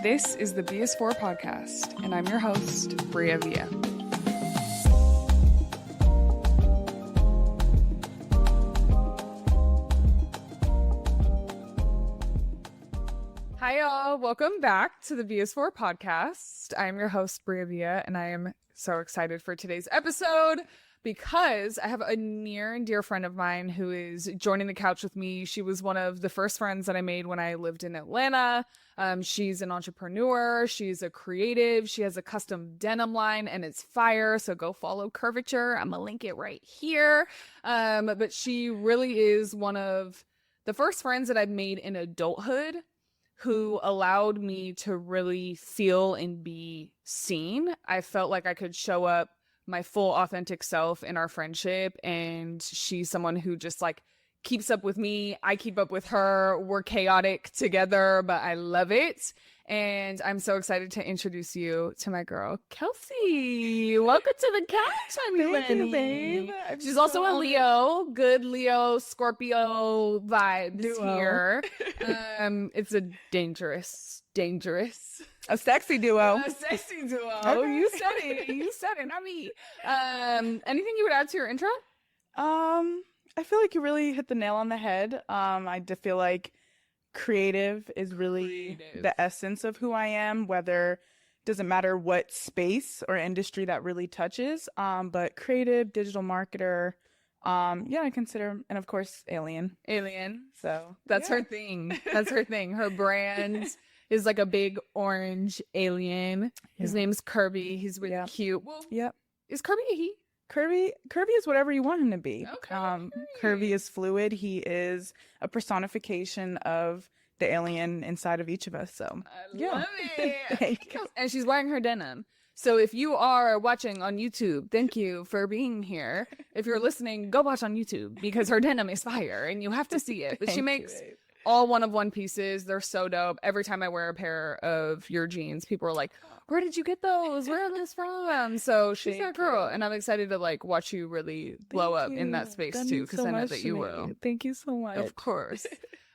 This is the BS4 podcast, and I'm your host, Bria Villa. Hi, y'all. Welcome back to the BS4 podcast. I'm your host, Bria Villa, and I am so excited for today's episode because I have a near and dear friend of mine who is joining the couch with me. She was one of the first friends that I made when I lived in Atlanta. She's an entrepreneur. She's a creative. She has a custom denim line and it's fire. So go follow Curvature. I'm going to link it right here. But she really is one of the first friends that I've made in adulthood who allowed me to really feel and be seen. I felt like I could show up my full authentic self in our friendship, and she's someone who just like keeps up with me. I keep up with her. We're chaotic together, but I love it. And I'm so excited to introduce you to my girl, Kelsey. Welcome to the couch, Thank you, babe. She's also a Leo. Good Leo, Scorpio vibes here. It's a dangerous. A sexy duo. A sexy duo. Okay. You said it, not me. Anything you would add to your intro? I feel like you really hit the nail on the head. I feel like creative is really the essence of who I am, whether doesn't matter what space or industry that really touches. But creative, digital marketer, I consider, and of course, alien. So that's her thing. Her brand is like a big orange alien. His name's Kirby. He's really cute. Well, is Kirby a he? Kirby is whatever you want him to be. Okay. Kirby is fluid. He is a personification of the alien inside of each of us. So I love it. And she's wearing her denim. So if you are watching on YouTube, thank you for being here. If you're listening, go watch on YouTube because her denim is fire and you have to see it. But she makes all one-of-one pieces. They're so dope. Every time I wear a pair of your jeans, people are like, where did you get those? Where are those from? So she's that girl. And I'm excited to like watch you really blow up in that space too, because I know that you will. Thank you so much. Of course.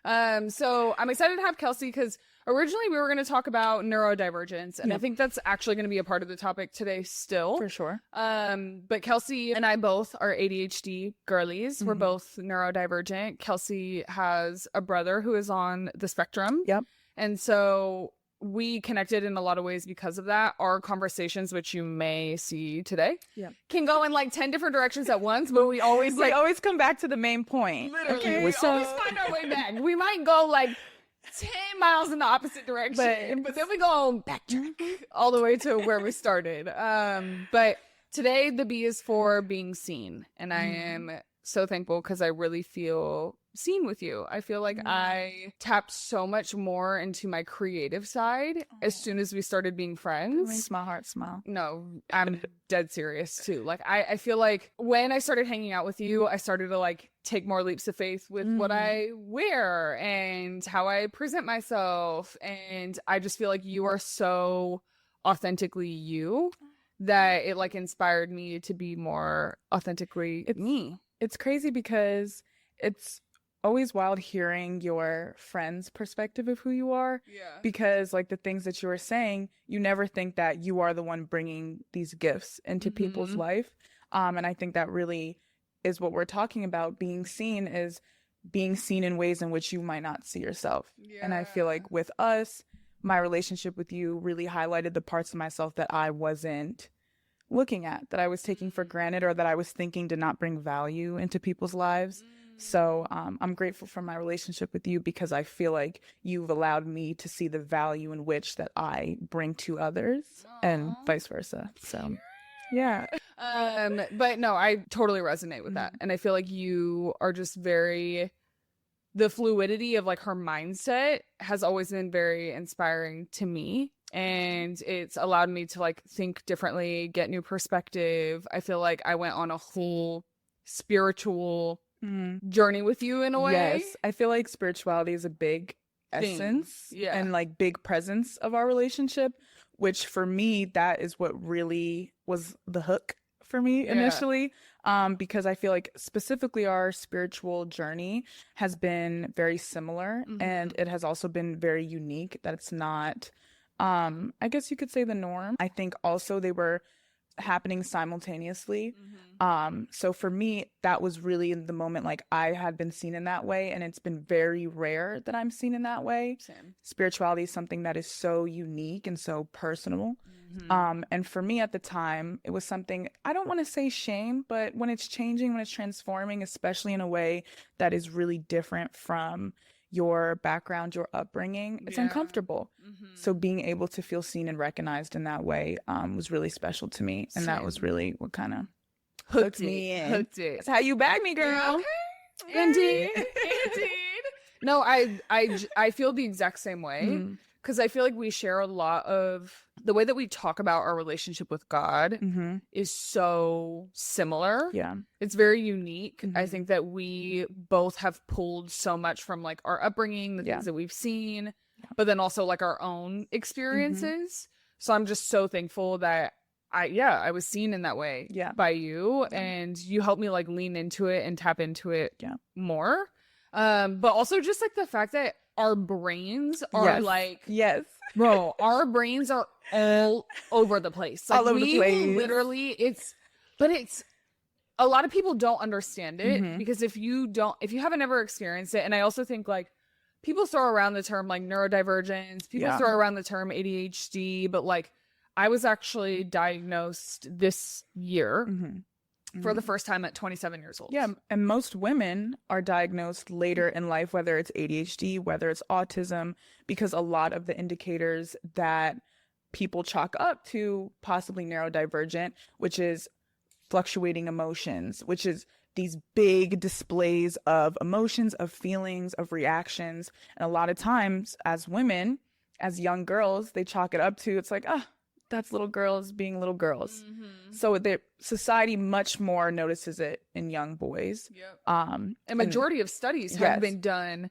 So I'm excited to have Kelsey because originally we were going to talk about neurodivergence, and I think that's actually going to be a part of the topic today still. For sure. But Kelsey and I both are ADHD girlies. We're both neurodivergent. Kelsey has a brother who is on the spectrum. Yep. And so we connected in a lot of ways because of that. Our conversations, which you may see today, can go in like 10 different directions at once, but we always always come back to the main point. Literally, okay, we always find our way back. We might go like 10 miles in the opposite direction, but then we go back all the way to where we started. But today the B is for being seen, and I am so thankful because I really feel seen with you. I feel like I tapped so much more into my creative side as soon as we started being friends. It makes my heart smile. No, I'm dead serious too. Like I feel like when I started hanging out with you, I started to like take more leaps of faith with what I wear and how I present myself. And I just feel like you are so authentically you that it like inspired me to be more authentically me. It's crazy because it's always wild hearing your friend's perspective of who you are. Yeah. Because like the things that you were saying, you never think that you are the one bringing these gifts into people's life. And I think that really is what we're talking about. Being seen is being seen in ways in which you might not see yourself. Yeah. And I feel like with us, my relationship with you really highlighted the parts of myself that I wasn't looking at, that I was taking for granted, or that I was thinking did not bring value into people's lives. So I'm grateful for my relationship with you because I feel like you've allowed me to see the value in which that I bring to others and vice versa. So, yeah. But no, I totally resonate with that. And I feel like you are just the fluidity of like her mindset has always been very inspiring to me. And it's allowed me to like think differently, get new perspective. I feel like I went on a whole spiritual journey with you in a way. Yes, I feel like spirituality is a big essence and like big presence of our relationship, which for me, that is what really was the hook for me initially. Because I feel like specifically our spiritual journey has been very similar, and it has also been very unique, that it's not I guess you could say the norm. I think also they were happening simultaneously. So for me, that was really in the moment, like I had been seen in that way, and it's been very rare that I'm seen in that way. Same. Spirituality is something that is so unique and so personal. And for me at the time, it was something, I don't want to say shame, but when it's changing, when it's transforming, especially in a way that is really different from your background, your upbringing, it's uncomfortable. So being able to feel seen and recognized in that way was really special to me. And that was really what kind of hooked me in. Hooked it. That's how you bag me, girl. Okay. Indeed. Indeed. No, I feel the exact same way. Because I feel like we share a lot of the way that we talk about our relationship with God is so similar. Yeah. It's very unique. I think that we both have pulled so much from like our upbringing, the things that we've seen, but then also like our own experiences. So I'm just so thankful that I was seen in that way by you, and you helped me like lean into it and tap into it more. But also just like the fact that our brains are bro, our brains are all over the place. Like, all over the place. Literally, it's a lot of people don't understand it because if you haven't ever experienced it, and I also think like people throw around the term like neurodivergence, people throw around the term ADHD, but like I was actually diagnosed this year for the first time at 27 years old. Yeah, and most women are diagnosed later in life, whether it's ADHD, whether it's autism, because a lot of the indicators that people chalk up to possibly neurodivergent, which is fluctuating emotions, which is these big displays of emotions, of feelings, of reactions. And a lot of times as women, as young girls, they chalk it up to, it's like, that's little girls being little girls. So the society much more notices it in young boys. And majority of studies have been done.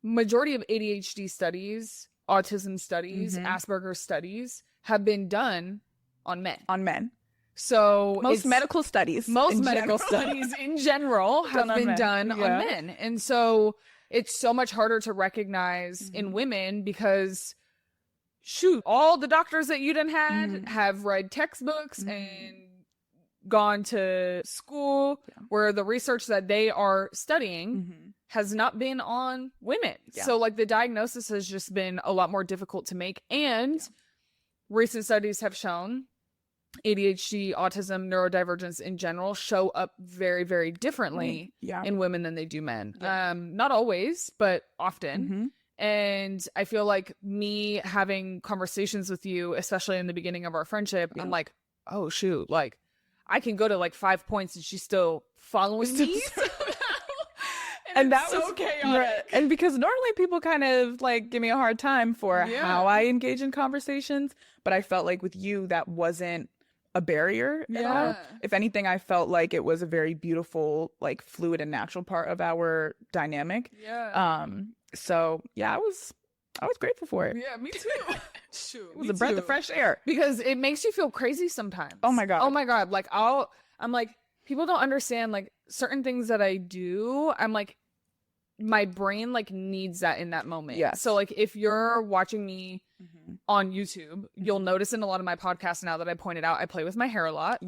Majority of ADHD studies, autism studies, Asperger's studies have been done on men. So most medical studies in general have been done on men. And so it's so much harder to recognize in women because shoot, all the doctors that you done had have read textbooks and gone to school where the research that they are studying has not been on women. So like the diagnosis has just been a lot more difficult to make. And recent studies have shown ADHD, autism, neurodivergence in general show up very, very differently in women than they do men. Not always, but often. And I feel like me having conversations with you, especially in the beginning of our friendship, I'm like, oh shoot, like I can go to like 5 points and she's still following me. and that so was chaotic. Right. And because normally people kind of like give me a hard time for how I engage in conversations, but I felt like with you that wasn't a barrier at all. If anything, I felt like it was a very beautiful, like fluid and natural part of our dynamic. So yeah, I was grateful for it. Yeah, me too. Shoot, it was a breath of fresh air because it makes you feel crazy sometimes. Oh my god. Like I'm like, people don't understand like certain things that I do. I'm like, my brain like needs that in that moment. So like if you're watching me on YouTube, you'll notice in a lot of my podcasts now that I pointed out, I play with my hair a lot.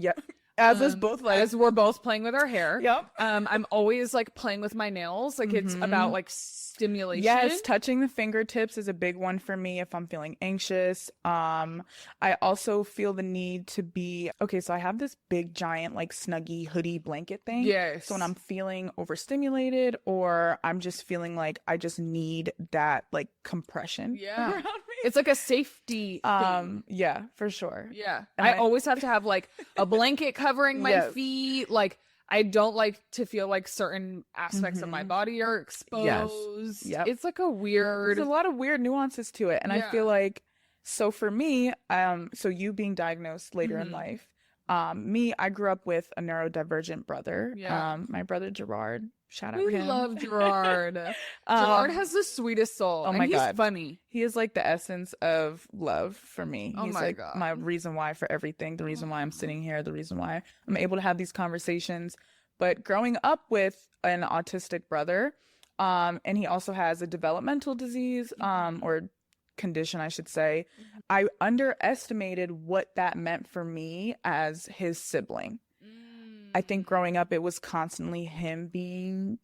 As us both, like, as we're both playing with our hair. I'm always like playing with my nails. Like it's about like stimulation. Yes, touching the fingertips is a big one for me if I'm feeling anxious. I also feel the need to be so I have this big giant like Snuggie hoodie blanket thing. So when I'm feeling overstimulated or I'm just feeling like I just need that like compression around me. It's like a safety thing. Yeah, for sure. And I always have to have like a blanket covering my feet. Like I don't like to feel like certain aspects of my body are exposed. It's like a weird, there's a lot of weird nuances to it. And I feel like, so for me, so you being diagnosed later in life, I grew up with a neurodivergent brother. My brother Gerard, shout out to him. We love Gerard. Gerard has the sweetest soul. Oh my god, he's funny. He is like the essence of love for me. Oh he's my like god, my reason why for everything. The reason why I'm sitting here. The reason why I'm able to have these conversations. But growing up with an autistic brother, and he also has a developmental disease, or condition, I should say, I underestimated what that meant for me as his sibling. I think growing up, it was constantly him being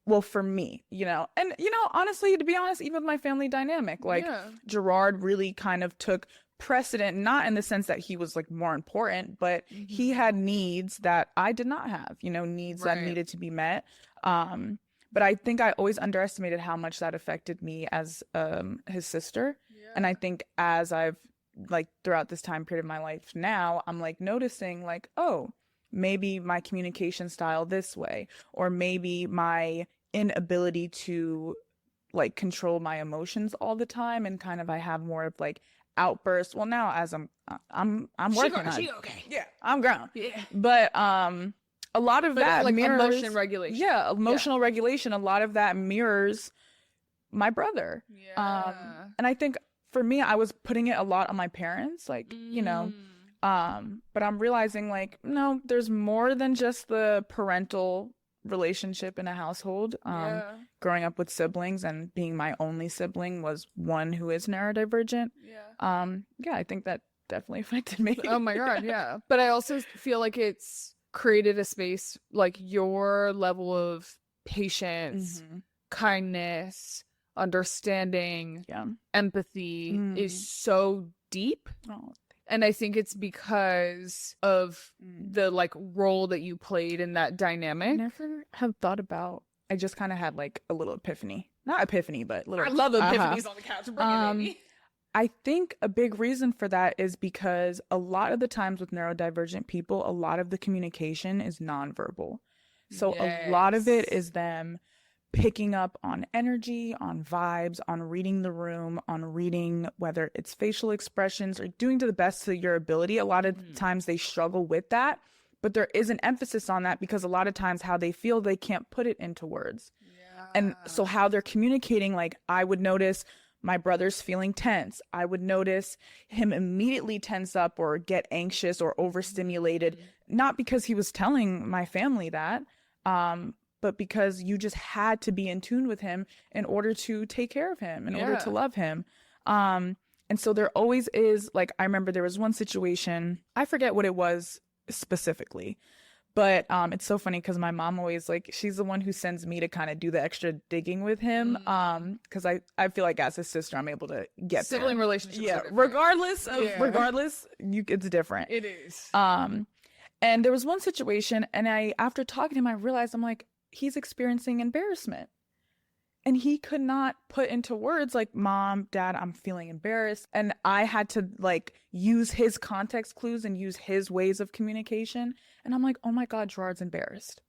well, for me, and, honestly, to be honest, even with my family dynamic, like Gerard really kind of took precedent, not in the sense that he was like more important, but he had needs that I did not have, needs that needed to be met. But I think I always underestimated how much that affected me as his sister. And I think as I've like throughout this time period of my life now, I'm like noticing like, oh, maybe my communication style this way, or maybe my inability to like control my emotions all the time, and kind of I have more of like outbursts. Well, now as I'm working on it. Okay. Yeah, I'm grown. Yeah. But a lot of that like mirrors emotion regulation. Yeah, emotional regulation. A lot of that mirrors my brother. Yeah. And I think for me, I was putting it a lot on my parents, like, but I'm realizing like, no, there's more than just the parental relationship in a household. Growing up with siblings and being my only sibling was one who is neurodivergent. I think that definitely affected me. Oh my God, yeah. But I also feel like it's created a space, like your level of patience, kindness, understanding, empathy is so deep. And I think it's because of the like role that you played in that dynamic. I never have thought about, I just kind of had like a little epiphany. Not epiphany, but little. I love epiphanies on the couch. Bring it, baby. I think a big reason for that is because a lot of the times with neurodivergent people, a lot of the communication is nonverbal. So a lot of it is them picking up on energy, on vibes, on reading the room, on reading whether it's facial expressions, or doing to the best of your ability. A lot of times they struggle with that, but there is an emphasis on that because a lot of times how they feel, they can't put it into words. And so how they're communicating, like I would notice my brother's feeling tense. I would notice him immediately tense up or get anxious or overstimulated, not because he was telling my family that, but because you just had to be in tune with him in order to take care of him, in order to love him. And so there always is, like, I remember there was one situation, I forget what it was specifically, but it's so funny because my mom always, like, she's the one who sends me to kind of do the extra digging with him, because I feel like as his sister I'm able to get sibling relationships. Yeah, regardless, it's different. It is. And there was one situation, and after talking to him, I realized I'm like, he's experiencing embarrassment. And he could not put into words like, Mom, Dad, I'm feeling embarrassed. And I had to like use his context clues and use his ways of communication. And I'm like, oh my God, Gerard's embarrassed.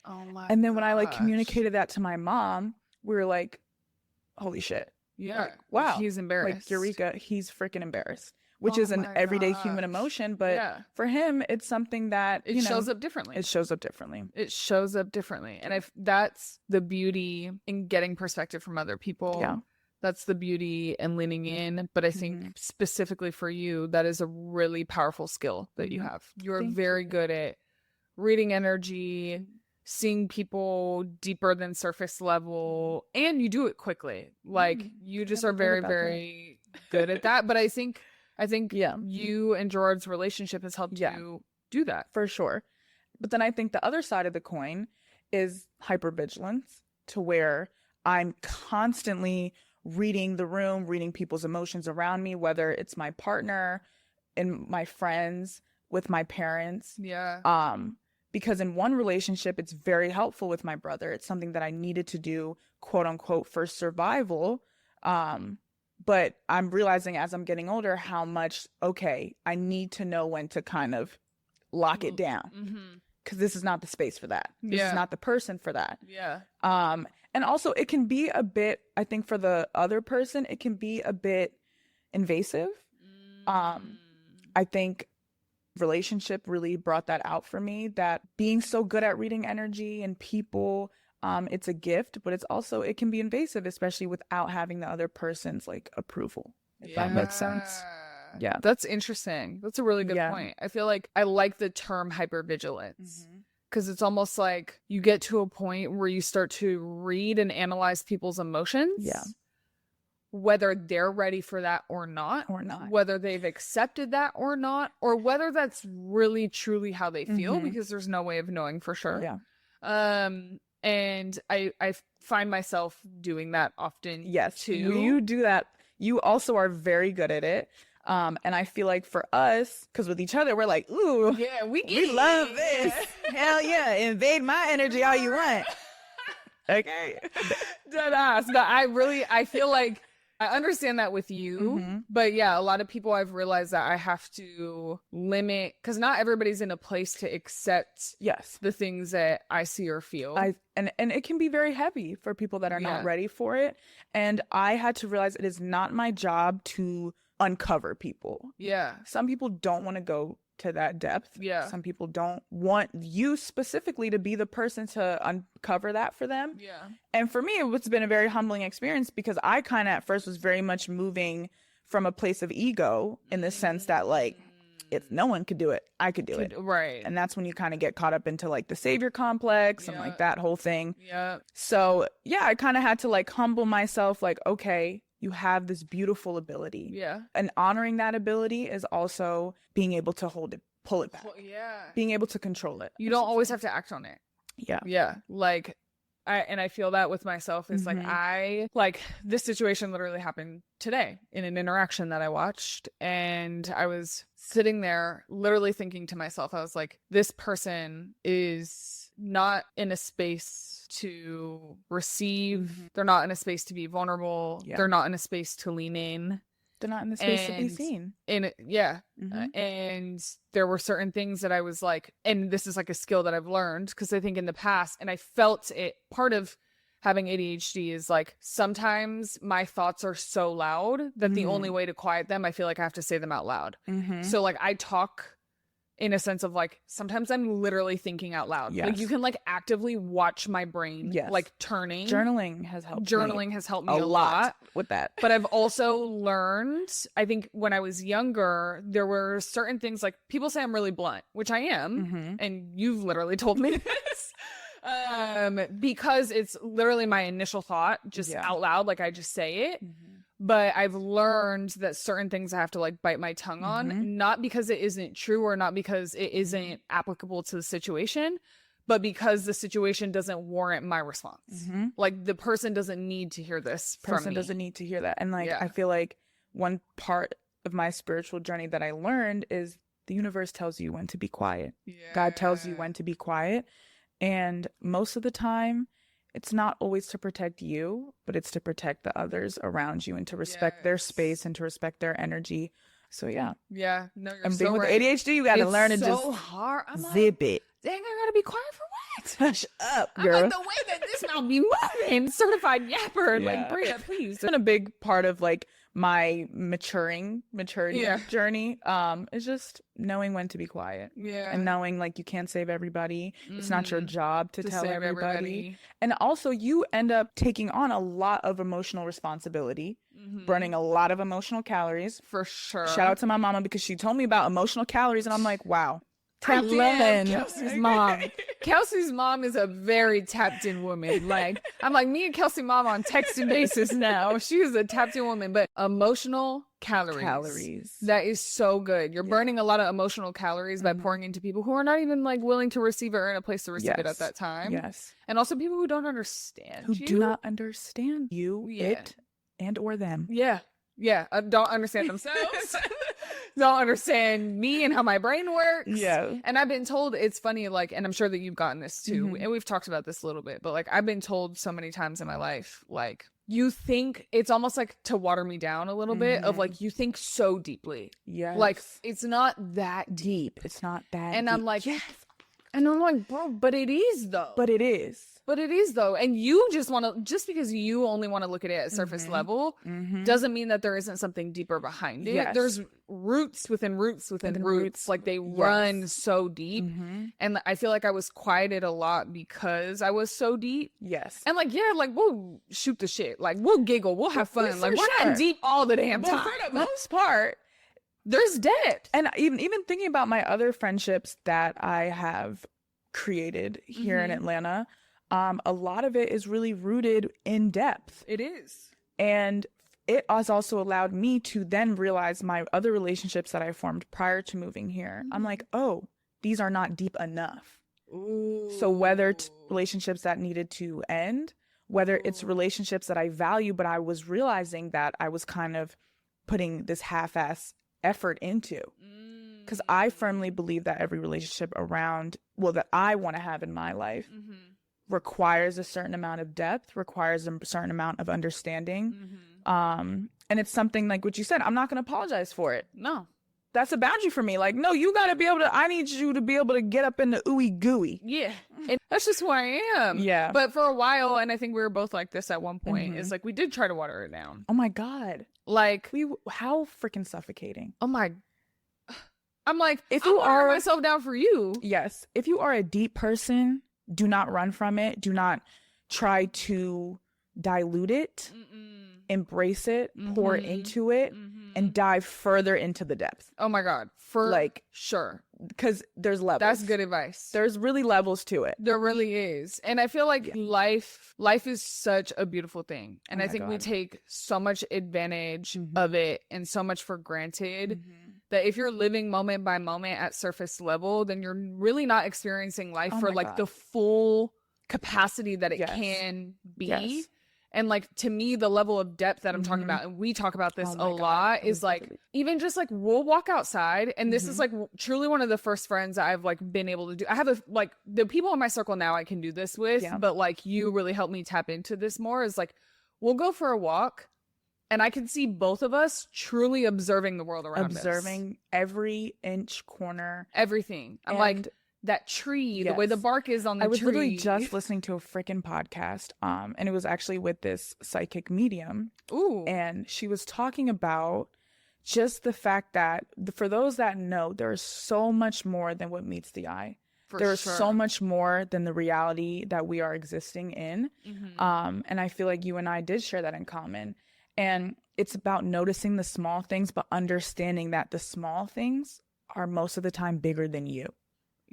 Oh my And then when I like communicated that to my mom, we were like, holy shit. Yeah. Like, wow. He's embarrassed. Like, Eureka, he's freaking embarrassed. Which is an everyday human emotion, but for him, it's something that it shows up differently. It shows up differently. It shows up differently, and that's the beauty in getting perspective from other people. Yeah, that's the beauty in leaning in. But I think specifically for you, that is a really powerful skill that you have. You're very good at reading energy, seeing people deeper than surface level, and you do it quickly. Like you just are very, very good at that. But I think you and Gerard's relationship has helped you do that. For sure. But then I think the other side of the coin is hypervigilance, to where I'm constantly reading the room, reading people's emotions around me, whether it's my partner and my friends, with my parents. Yeah. Because in one relationship, it's very helpful with my brother. It's something that I needed to do, quote unquote, for survival. But I'm realizing as I'm getting older how much, okay, I need to know when to kind of lock it down, because this is not the space for that. This is not the person for that. Yeah. And also it can be a bit, I think for the other person, it can be a bit invasive. I think relationship really brought that out for me, that being so good at reading energy and people, it's a gift, but it can be invasive, especially without having the other person's like approval, if that makes sense. Yeah. That's interesting. That's a really good point. I feel like I like the term hypervigilance, because it's almost like you get to a point where you start to read and analyze people's emotions. Yeah. whether they're ready for that or not, whether they've accepted that or not, or whether that's really truly how they feel, because there's no way of knowing for sure. Yeah. And I find myself doing that often. Yes, too. you do that. You also are very good at it. And I feel like for us, because with each other, we're like, ooh, yeah, we love this. Hell yeah, invade my energy all you want. Okay. Dead ass. But I feel like I understand that with you. But yeah, a lot of people, I've realized that I have to limit, because not everybody's in a place to accept the things that I see or feel. And it can be very heavy for people that are not ready for it. And I had to realize it is not my job to uncover people. Yeah. Some people don't want to go to that depth. Yeah. Some people don't want you specifically to be the person to uncover that for them. Yeah. And for me, it's been a very humbling experience, because I kind of at first was very much moving from a place of ego, in the sense that like, if no one could do it, I could do it. Right. And that's when you kind of get caught up into like the savior complex and like that whole thing. Yeah. So yeah, I kind of had to like humble myself, like, okay, you have this beautiful ability. Yeah. And honoring that ability is also being able to pull it back. Yeah. Being able to control it. You don't always have to act on it. Yeah. Yeah. Like, I feel that with myself is like this situation literally happened today in an interaction that I watched, and I was sitting there literally thinking to myself, I was like, this person is not in a space to receive. They're not in a space to be vulnerable. They're not in a space to lean in. They're not in the space to be seen. And and there were certain things that I was like, and this is like a skill that I've learned, because I think in the past, and I felt it, part of having ADHD is like, sometimes my thoughts are so loud that the only way to quiet them, I feel like I have to say them out loud. So like I talk in a sense of like, sometimes I'm literally thinking out loud. Like you can like actively watch my brain like turning. Journaling has helped me a lot with that. But I've also learned, I think when I was younger, there were certain things, like people say I'm really blunt, which I am. And you've literally told me this. Because it's literally my initial thought just out loud. Like I just say it. But I've learned that certain things I have to like bite my tongue on, not because it isn't true or not because it isn't applicable to the situation, but because the situation doesn't warrant my response. Like the person doesn't need to hear this from me. Doesn't need to hear that. And like, I feel like one part of my spiritual journey that I learned is the universe tells you when to be quiet. God tells you when to be quiet. And most of the time, it's not always to protect you, but it's to protect the others around you and to respect their space and to respect their energy. So yeah. Yeah. No, you're I'm so being with right. ADHD, you gotta learn to so just hard. I'm zip like, it. Dang, I gotta be quiet for what? Hush up, I'm girl. like, the way that this mouth be moving, certified yapper. Like, Bria, please. It's been a big part of like my maturity journey. Is just knowing when to be quiet. And knowing like you can't save everybody. It's not your job to tell everybody. And also you end up taking on a lot of emotional responsibility, burning a lot of emotional calories. For sure. Shout out to my mama, because she told me about emotional calories and I'm like, wow. Tapped in. Kelsey's mom. Kelsey's mom is a very tapped in woman. Like, I'm like, me and Kelsey mom on texting basis now. She is a tapped in woman, but emotional calories. That is so good. You're burning a lot of emotional calories by pouring into people who are not even like willing to receive it or in a place to receive it at that time. And also people who don't understand who do not understand you, it, and or them. Don't understand themselves. Don't understand me and how my brain works. And I've been told, it's funny, like, and I'm sure that you've gotten this too, and we've talked about this a little bit, but like I've been told so many times in my life, like, you think, it's almost like to water me down a little bit of like, you think so deeply. Like, it's not that deep. It's not that and deep. I'm like, and I'm like, bro, but it is though. But it is. And you just because you only want to look at it at surface level doesn't mean that there isn't something deeper behind it. There's roots within roots within roots. Like they run so deep. And I feel like I was quieted a lot because I was so deep. And like, like we'll shoot the shit. Like we'll giggle. We'll have fun. Like we're not deep all the damn time. For the most part, there's depth. And even thinking about my other friendships that I have created here in Atlanta, a lot of it is really rooted in depth. It is. And it has also allowed me to then realize my other relationships that I formed prior to moving here. I'm like, oh, these are not deep enough. Ooh. So whether it's relationships that needed to end, whether it's relationships that I value, but I was realizing that I was kind of putting this half-ass effort into. Because I firmly believe that every relationship that I want to have in my life requires a certain amount of depth, requires a certain amount of understanding. And it's something like what you said, I'm not going to apologize for it. No. That's a boundary for me. Like, no, you got to be able to, I need you to be able to get up in the ooey gooey. Yeah. And that's just who I am. Yeah. But for a while, and I think we were both like this at one point, is like we did try to water it down. Oh my God. Like, how freaking suffocating. oh my, I'm like, if I'm you are watering myself down for you. Yes. If you are a deep person, do not run from it. Do not try to dilute it. Embrace it, pour into it, and dive further into the depth. Oh my God. For like, sure. Because there's levels. That's good advice. There's really levels to it. There really is. And I feel like life is such a beautiful thing. And I think we take so much advantage of it and so much for granted that if you're living moment by moment at surface level, then you're really not experiencing life for like the full capacity that it can be. Yes. And like, to me, the level of depth that I'm talking about, and we talk about this a lot, is like, even just like, we'll walk outside, and this is like truly one of the first friends I've like been able to do. I have like the people in my circle now I can do this with, but like you really helped me tap into this more, is like, we'll go for a walk and I can see both of us truly observing the world around us. Observing every inch, corner. Everything. I'm like, that tree, the way the bark is on the tree. I was literally just listening to a freaking podcast, and it was actually with this psychic medium. Ooh. And she was talking about just the fact that, for those that know, there's so much more than what meets the eye. There's so much more than the reality that we are existing in. And I feel like you and I did share that in common. And it's about noticing the small things, but understanding that the small things are most of the time bigger than you.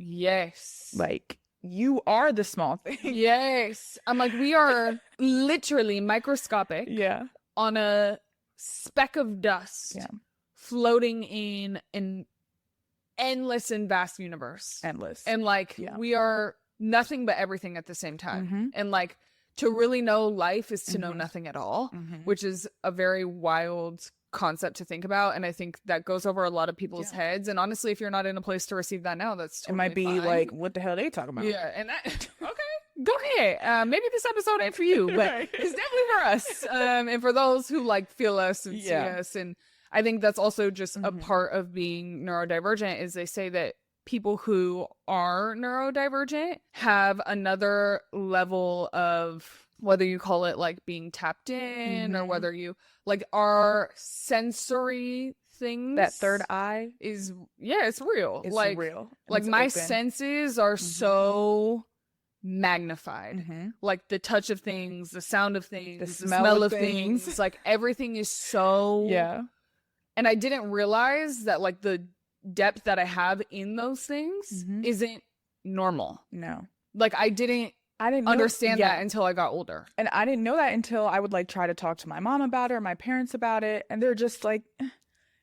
Yes. Like, you are the small thing. Yes. I'm like, we are literally microscopic. Yeah. On a speck of dust. Yeah. Floating in an endless and vast universe. Endless. And like, we are nothing but everything at the same time. And like, to really know life is to know nothing at all, which is a very wild concept to think about, and I think that goes over a lot of people's heads. And honestly, if you're not in a place to receive that now, that's totally it might be fine. Like, what the hell are they talking about? Yeah. And that okay, go ahead. Maybe this episode ain't for you, but it's definitely for us, and for those who like feel us and see us. And I think that's also just a part of being neurodivergent, is they say that people who are neurodivergent have another level of, whether you call it like being tapped in or whether you like, our sensory things, that third eye is it's real. It's like real. Like, my senses are so magnified. Like, the touch of things, the sound of things, the smell of things. Like, everything is so And I didn't realize that like the depth that I have in those things isn't normal. No. Like, I didn't understand that until I got older. And I didn't know that until I would like try to talk to my mom about it or my parents about it. And they're just like,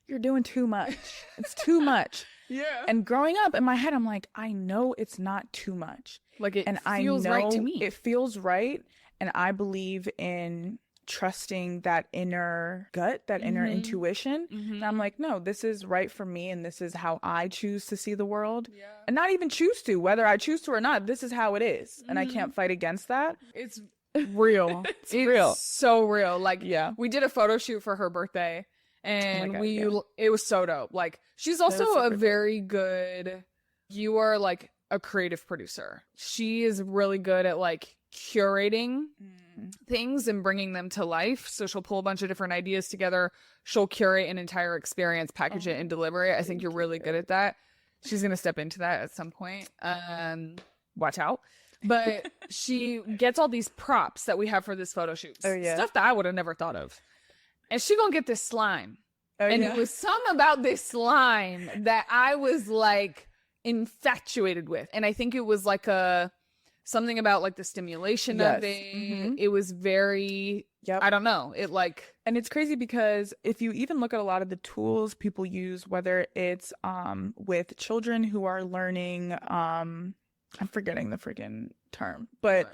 you're doing too much. It's too much. And growing up in my head, I'm like, I know it's not too much. Like, it and feels right to me. It feels right. And I believe in trusting that inner gut, that inner intuition. And I'm like, no, this is right for me, and this is how I choose to see the world. And not even choose to, whether I choose to or not, this is how it is. And I can't fight against that. It's real. It's real. So real. Like, we did a photo shoot for her birthday, and it was so dope. Like, she's also a very good, you are like a creative producer. She is really good at like curating things and bringing them to life. So she'll pull a bunch of different ideas together. She'll curate an entire experience, package it, and deliver it. I think you're really good at that. She's gonna step into that at some point. Watch out. But she gets all these props that we have for this photo shoot. Stuff that I would have never thought of. And she gonna get this slime. It was something about this slime that I was like infatuated with. And I think it was like something about like the stimulation Yes. of it. Mhm. It was very, Yep. I don't know. It like, And it's crazy because if you even look at a lot of the tools people use, whether it's with children who are learning, I'm forgetting the freaking term, but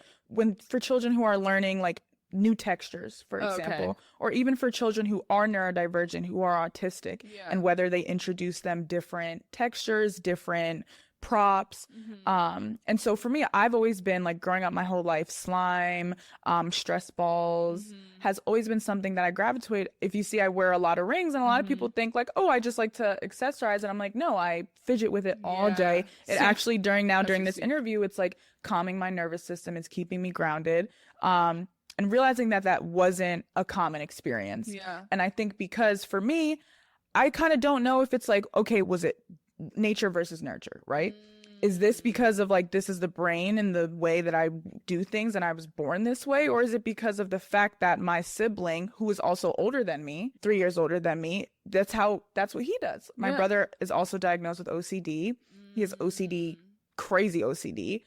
for children who are learning like new textures, for example, or even for children who are neurodivergent, who are autistic, and whether they introduce them different textures, different props. And so for me, I've always been like growing up my whole life, slime, stress balls has always been something that I gravitate. If you see, I wear a lot of rings, and a lot of people think like, oh, I just like to accessorize, and I'm like, no, I fidget with it all day. It actually during this interview, it's like calming my nervous system, it's keeping me grounded. And realizing that wasn't a common experience. And I think because for me, I kind of don't know if it's like, okay, was it nature versus nurture, right? Is this because of like, this is the brain and the way that I do things and I was born this way? Or is it because of the fact that my sibling, who is also older than me, 3 years older than me, that's what he does. My brother is also diagnosed with OCD. He has OCD, crazy OCD.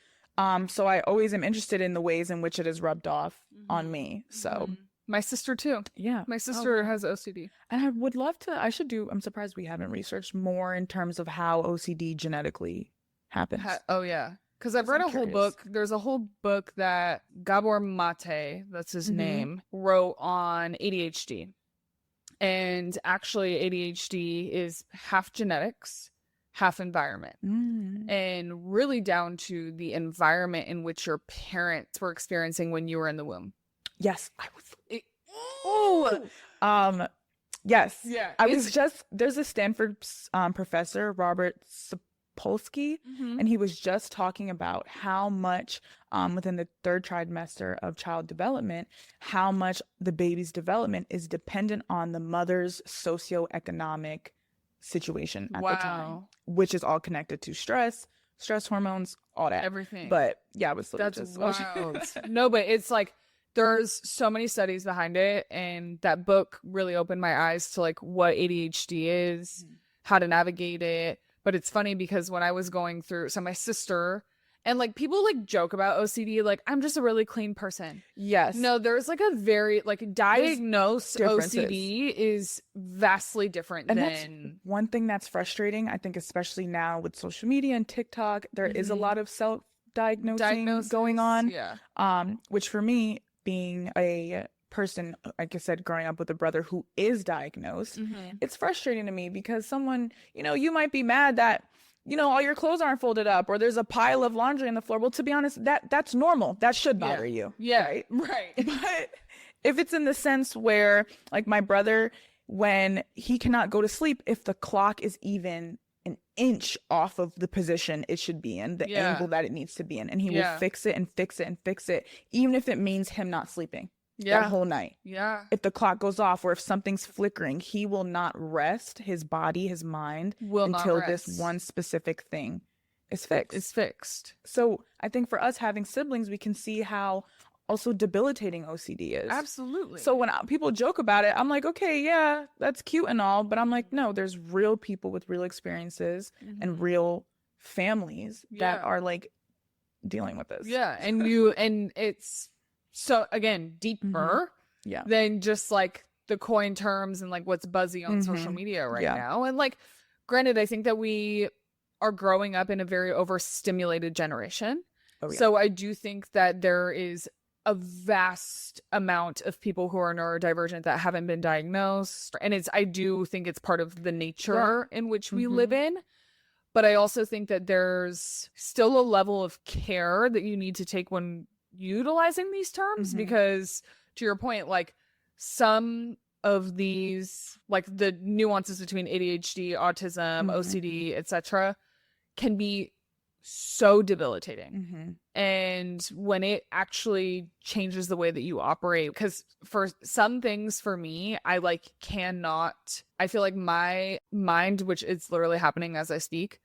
So I always am interested in the ways in which it is rubbed off on me. So my sister too. Yeah. My sister has OCD. And I would love to, I'm surprised we haven't researched more in terms of how OCD genetically happens. Because I've read a whole book. There's a whole book that Gabor Mate, that's his name, wrote on ADHD. And actually ADHD is half genetics, half environment, and really down to the environment in which your parents were experiencing when you were in the womb. Yes. Yes. Yeah. There's a Stanford professor, Robert Sapolsky, and he was just talking about how much within the third trimester of child development, how much the baby's development is dependent on the mother's socioeconomic situation at the time, which is all connected to stress hormones, all that. Everything. But yeah, it was that's wild. No, but it's like, there's so many studies behind it, and that book really opened my eyes to like what ADHD is, how to navigate it. But it's funny because when I was going through, so my sister, and like people like joke about OCD, like I'm just a really clean person. Yes. No, there's like a very like diagnosed OCD is vastly different and than that's one thing that's frustrating. I think especially now with social media and TikTok, there is a lot of self-diagnosing going on. Yeah. Which for me, being a person, like I said, growing up with a brother who is diagnosed, it's frustrating to me because someone, you might be mad that, all your clothes aren't folded up or there's a pile of laundry on the floor. Well, to be honest, that's normal. That should bother you. Yeah. Right. But if it's in the sense where like my brother, when he cannot go to sleep, if the clock is even an inch off of the position it should be in, the angle that it needs to be in, and he will fix it and fix it and fix it, even if it means him not sleeping that whole night. If the clock goes off or if something's flickering, he will not rest. His body, his mind until this one specific thing is fixed. So I think for us having siblings, we can see how also debilitating OCD is. Absolutely. So when people joke about it, I'm like, okay, yeah, that's cute and all, but I'm like, no, there's real people with real experiences and real families that are like dealing with this. Yeah, and it's so again deeper than just like the coin terms and like what's buzzy on social media right now. And like, granted, I think that we are growing up in a very overstimulated generation. So I do think that there is a vast amount of people who are neurodivergent that haven't been diagnosed. And I do think it's part of the nature in which we live in. But I also think that there's still a level of care that you need to take when utilizing these terms, because to your point, like some of these, like the nuances between ADHD, autism, OCD, etc., can be so debilitating. And when it actually changes the way that you operate, because for some things for me, I like cannot, I feel like my mind, which is literally happening as I speak,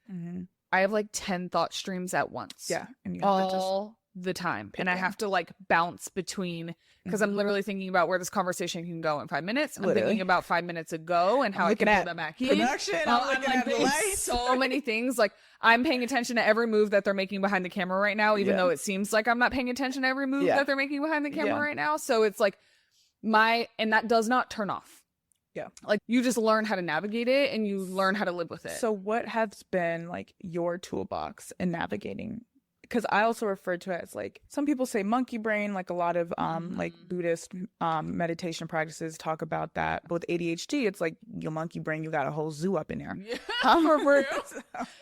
I have like 10 thought streams at once. Yeah. And you all the time. And I have to like bounce between, because I'm literally thinking about where this conversation can go in 5 minutes. I'm thinking about 5 minutes ago and how I can pull that back in. Production. I'm looking at the lights. So many things. Like I'm paying attention to every move that they're making behind the camera right now, even though it seems like I'm not paying attention to every move that they're making behind the camera right now. So it's like and that does not turn off. Yeah. Like you just learn how to navigate it and you learn how to live with it. So what has been like your toolbox in navigating? Because I also refer to it as like, some people say monkey brain, like a lot of like Buddhist meditation practices talk about that. But with ADHD, it's like your monkey brain, you got a whole zoo up in there. Yeah.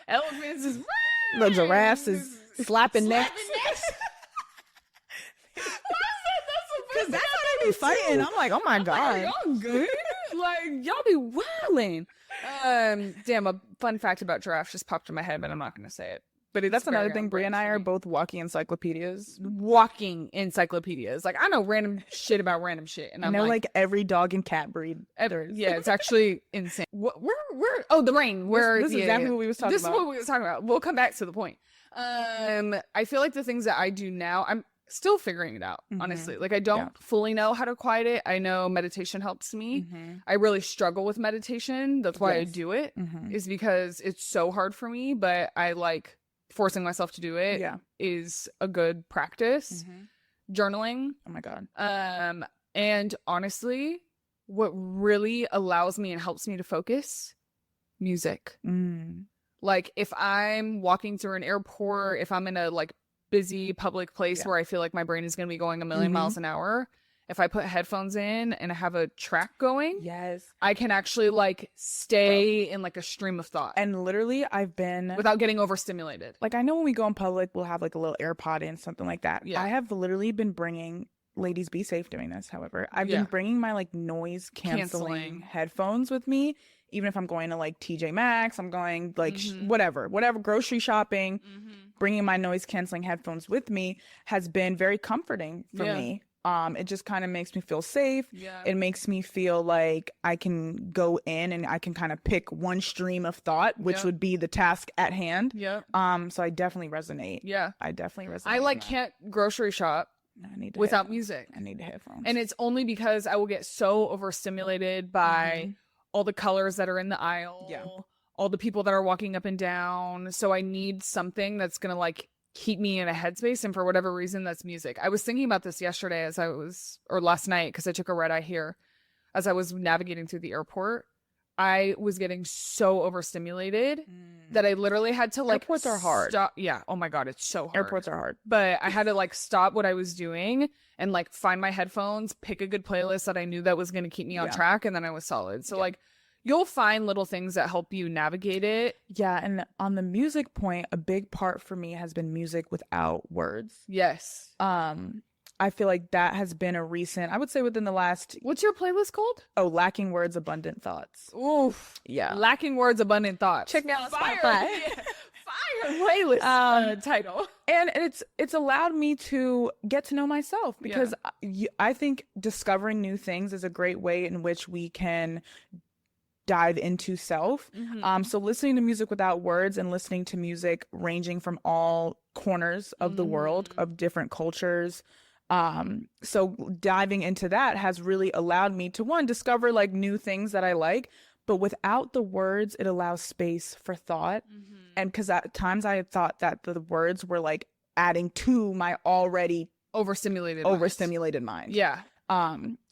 Elephants is the giraffes is slapping necks. Because that's how they be fighting. I'm like, oh my God. Y'all good? Like, y'all be wilding. Damn, a fun fact about giraffes just popped in my head, but I'm not going to say it. But that's another thing. Brie and I are both walking encyclopedias. Like, I know random shit about random shit. And I know like every dog and cat breed there is. Yeah, it's actually insane. We're the brain. This is exactly what we was talking about. This is what we was talking about. We'll come back to the point. I feel like the things that I do now, I'm still figuring it out, honestly. Like I don't fully know how to quiet it. I know meditation helps me. I really struggle with meditation. That's why I do it, is because it's so hard for me, but I like forcing myself to do it is a good practice. Journaling. Oh my God. And honestly, what really allows me and helps me to focus, music. Like if I'm walking through an airport, if I'm in a like busy public place where I feel like my brain is going to be going a million miles an hour, if I put headphones in and I have a track going, I can actually like stay in like a stream of thought. And literally I've been without getting overstimulated. Like I know when we go in public, we'll have like a little AirPod in, something like that. I have literally been bringing, ladies be safe doing this, however, I've been bringing my like noise canceling headphones with me. Even if I'm going to like TJ Maxx, I'm going like whatever, grocery shopping, bringing my noise canceling headphones with me has been very comforting for me. It just kind of makes me feel safe. It makes me feel like I can go in and I can kind of pick one stream of thought, which would be the task at hand. So I definitely resonate. I definitely resonate. I like can't grocery shop without music. I need the headphones. And it's only because I will get so overstimulated by all the colors that are in the aisle, all the people that are walking up and down. So I need something that's going to like keep me in a headspace. And for whatever reason, that's music. I was thinking about this yesterday or last night, because I took a red eye here as I was navigating through the airport. I was getting so overstimulated that I literally had to like airports are hard. Stop. Yeah. Oh my God. It's so hard. Airports are hard. But I had to like stop what I was doing and like find my headphones, pick a good playlist that I knew that was going to keep me on track. And then I was solid. So like you'll find little things that help you navigate it. Yeah. And on the music point, a big part for me has been music without words. Yes. I feel like that has been a recent, I would say within the last... What's your playlist called? Oh, Lacking Words, Abundant Thoughts. Oof. Yeah. Lacking Words, Abundant Thoughts. Check me out on Spotify. Fire playlist title. And it's allowed me to get to know myself, because I think discovering new things is a great way in which we can dive into self. So listening to music without words and listening to music ranging from all corners of the world, of different cultures. So diving into that has really allowed me to, one, discover like new things that I like, but without the words, it allows space for thought. And because at times I had thought that the words were like adding to my already overstimulated mind. Yeah.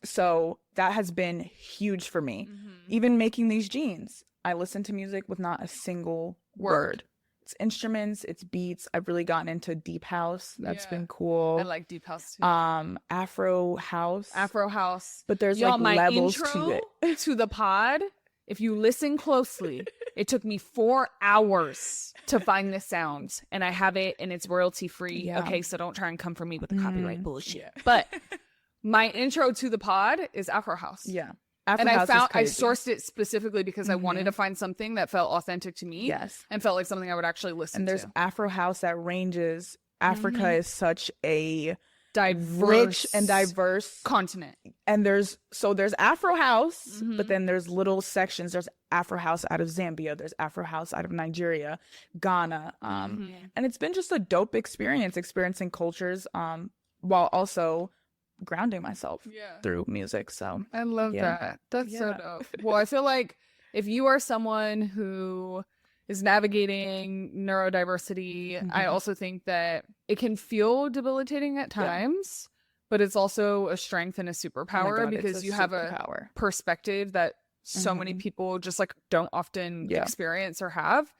So that has been huge for me. Even making these jeans, I listen to music with not a single word. It's instruments, it's beats. I've really gotten into deep house. That's been cool. I like deep house too. Afro house. But there's like levels to it. To the pod, if you listen closely, it took me 4 hours to find this sound, and I have it, and it's royalty free. Okay, so don't try and come for me with the copyright bullshit. But my intro to the pod is Afro house. And I sourced it specifically because I wanted to find something that felt authentic to me. And felt like something I would actually listen to. And there's Afro house that ranges. Africa is such a diverse, and diverse continent. And there's Afro house, Mm-hmm. but then there's little sections. There's Afro house out of Zambia, there's Afro house out of Nigeria, Ghana, Mm-hmm. and it's been just a dope experience experiencing cultures while also grounding myself Yeah. through music. So I love Yeah. that. That's so Yeah. dope. Well, I feel like if you are someone who is navigating neurodiversity, I Mhm. also think that it can feel debilitating at Yeah. times, but it's also a strength and a Oh my superpower God, it's because you have a superpower. perspective that so many Mhm. people just like don't often Yeah. experience or have.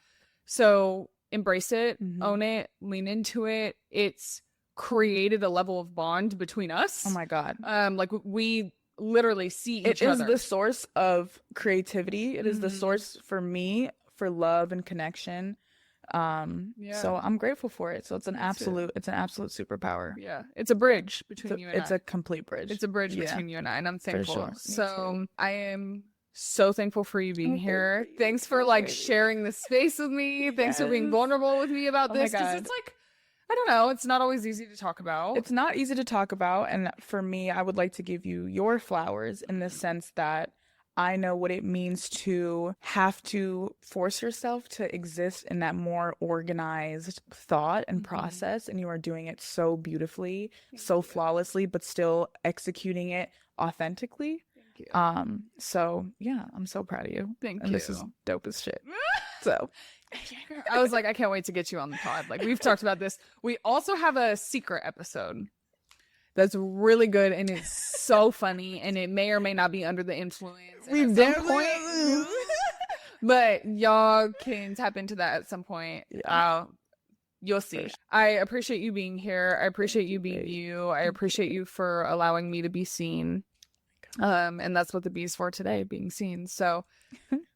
So embrace it, Mhm. own it, lean into it. It's created a level of bond between us. Oh my God. Like we literally see It each is other. the source of creativity. It is the Mhm. source for me for love and connection. Yeah. So I'm grateful for it. So it's an Me too. absolute superpower. Yeah, it's a bridge between you and It's I. a complete bridge. It's a bridge Yeah. between you and I, and I'm For thankful. sure. Me So I am so thankful for you being Oh, thank here. you. Thanks for Oh, like thank you. sharing the space with me. Thanks for being Yes. vulnerable with me about Oh my this because God. it's like I don't know, it's not always easy to talk about. It's not easy to talk about. And for me, I would like to give you your flowers in the sense that I know what it means to have to force yourself to exist in that more organized thought and Mhm. process. And you are doing it so beautifully, so you. flawlessly, but still executing it authentically. Thank you. So yeah, I'm so proud of you. Thank And you. this is dope as shit. So I was like, I can't wait to get you on the pod. Like we've talked about this. We also have a secret episode that's really good and it's so funny and it may or may not be under the influence. And at some point, but y'all can tap into that at some point. Yeah. You'll see. I appreciate you being here. I appreciate you being you. I appreciate you for allowing me to be seen. And that's what the B is for today, being seen. So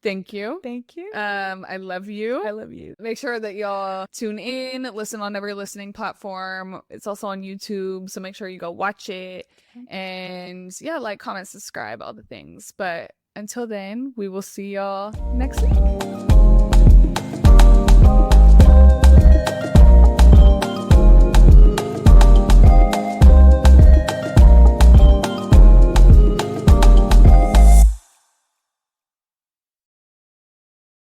thank you. Thank you. I love you. I love you. Make sure that y'all tune in, listen on every listening platform. It's also on YouTube, so make sure you go watch it. And yeah, like, comment, subscribe, all the things. But until then, we will see y'all next week.